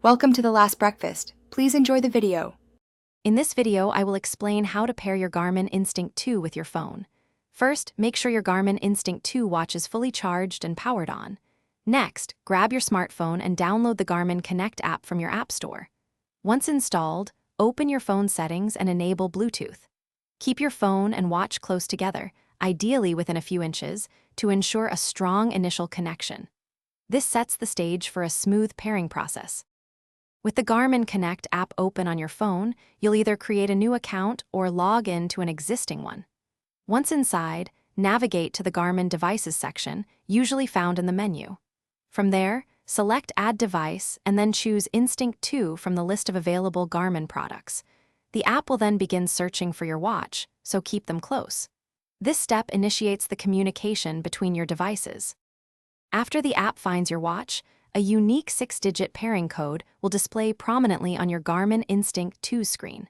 Welcome to The Last Breakfast. Please enjoy the video. In this video, I will explain how to pair your Garmin Instinct 2 with your phone. First, make sure your Garmin Instinct 2 watch is fully charged and powered on. Next, grab your smartphone and download the Garmin Connect app from your App Store. Once installed, open your phone settings and enable Bluetooth. Keep your phone and watch close together, ideally within a few inches, to ensure a strong initial connection. This sets the stage for a smooth pairing process. With the Garmin Connect app open on your phone, you'll either create a new account or log in to an existing one. Once inside, navigate to the Garmin Devices section, usually found in the menu. From there, select Add Device and then choose Instinct 2 from the list of available Garmin products. The app will then begin searching for your watch, so keep them close. This step initiates the communication between your devices. After the app finds your watch, a unique 6-digit pairing code will display prominently on your Garmin Instinct 2 screen.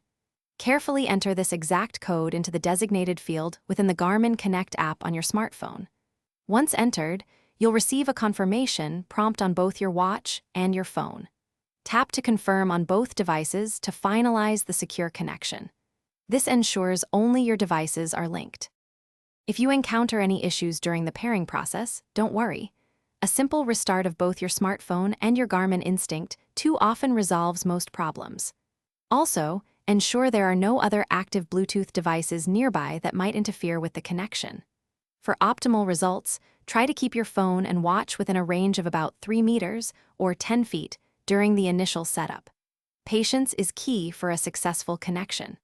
Carefully enter this exact code into the designated field within the Garmin Connect app on your smartphone. Once entered, you'll receive a confirmation prompt on both your watch and your phone. Tap to confirm on both devices to finalize the secure connection. This ensures only your devices are linked. If you encounter any issues during the pairing process, don't worry. A simple restart of both your smartphone and your Garmin Instinct 2 often resolves most problems. Also, ensure there are no other active Bluetooth devices nearby that might interfere with the connection. For optimal results, try to keep your phone and watch within a range of about 3 meters or 10 feet during the initial setup. Patience is key for a successful connection.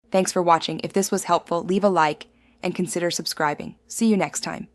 Thanks for watching. If this was helpful, leave a like and consider subscribing. See you next time.